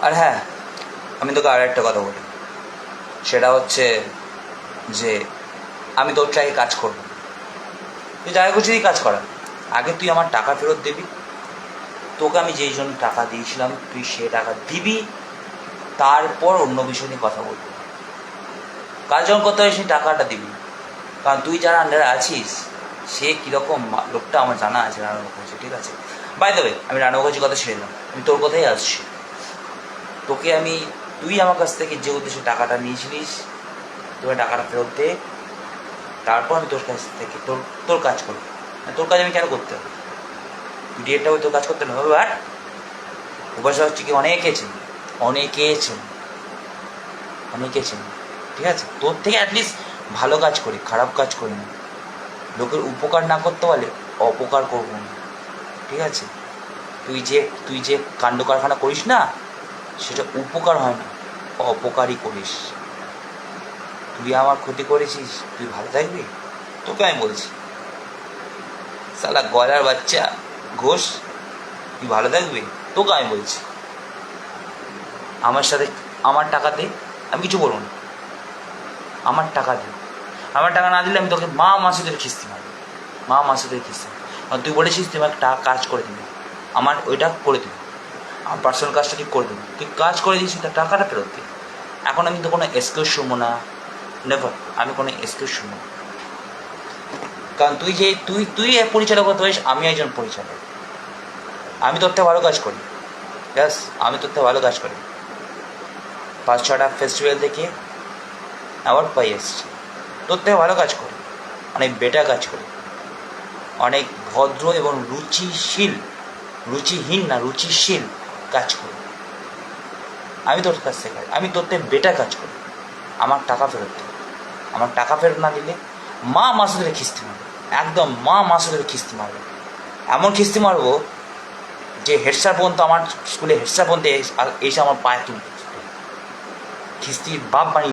আর হ্যাঁ, আমি তোকে আর একটা কথা বলি, সেটা হচ্ছে যে আমি তোর চাই কাজ করব, তুই যাই করছিস কাজ করা, আগে তুই আমার টাকা ফেরত দিবি। তোকে আমি যেই জন্য টাকা দিয়েছিলাম তুই সে টাকা দিবি, তারপর অন্য বিষয় নিয়ে কথা বলবি। কাজ যখন করতে হয় সেই টাকাটা দিবি, কারণ তুই যারা আন্ডারে আছিস সে কীরকম লোকটা আমার জানা আছে, রানা মুখার্জি, ঠিক আছে? বাই দ্য ওয়ে, আমি রানা মুখার্জির কথা ছেড়ে দিলাম, আমি তোর কথাই আসছি। তোকে আমি, তুই আমার কাছ থেকে যে উদ্দেশ্যে টাকাটা নিয়েছিলিস, তোকে টাকাটা ফেরত দে, তারপর আমি তোর কাছ থেকে তোর তোর কাজ করবো। তোর কাজ আমি কেন করতে হবে? তুই ডিএডটা ওই তোর কাজ করতে হবে, বাট উপাসা হচ্ছে কি অনেকে চেন, অনেকে চেন, অনেকে চেন, ঠিক আছে? তোর থেকে অ্যাটলিস্ট ভালো কাজ করি, খারাপ কাজ করি না। লোকের উপকার না করতে পারলে অপকার করবো না, ঠিক আছে? তুই যে কাণ্ড কারখানা করিস না, সেটা উপকার হয় না, অপকারই করিস। তুই আমার ক্ষতি করেছিস, তুই ভালো থাকবি? তোকে আমি বলছি, শালা গয়লার বাচ্চা ঘোষ, তুই ভালো থাকবি? তোকে আমি বলছি, আমার সাথে আমার টাকা দে, আমি কিছু বলবো না, আমার টাকা দে। আমার টাকা না দিলে আমি তোকে মাসুদের কিস্তি মারবো, মাসুদের কিস্তি। কারণ তুই বলেছিস তুই আমার টাকা কাজ করে দিবি, আমার ওইটা করে দিবি, আমার পার্সোনাল কাজটা তুই করে দিবি, তুই কাজ করে দিয়েছিস, তার টাকাটা ফেরত দিই। এখন আমি তো কোনো এক্সকিউজ শুনবো না, নেভার, আমি কোনো এক্সকিউজ শুনবো না। কারণ তুই পরিচালক হতে পারিস, আমি একজন পরিচালক, আমি তোর থেকে ভালো কাজ করি, ব্যাস, আমি তোর থেকে ভালো কাজ করি। 5-6টা ফেস্টিভ্যাল থেকে অ্যাওয়ার্ড পাই এসছি, তোর থেকে ভালো কাজ করি, অনেক বেটার কাজ করি, অনেক ভদ্র এবং রুচিহীন না, রুচিশীল কাজ করি। আমি তোর কাছ থেকে, আমি তোর থেকে বেটার কাজ করি। আমার টাকা ফেরত দে, আমার টাকা ফেরত না দিলে মাসুদের কিস্তি মারবে, একদম মাসুদের কিস্তি মারবে, এমন কিস্তি মারবো যে হেডস্যার পর্যন্ত, আমার স্কুলে হেডস্যার পর্যন্ত এসে আমার পায়ে তুলবে, কিস্তির বাপ বানিয়ে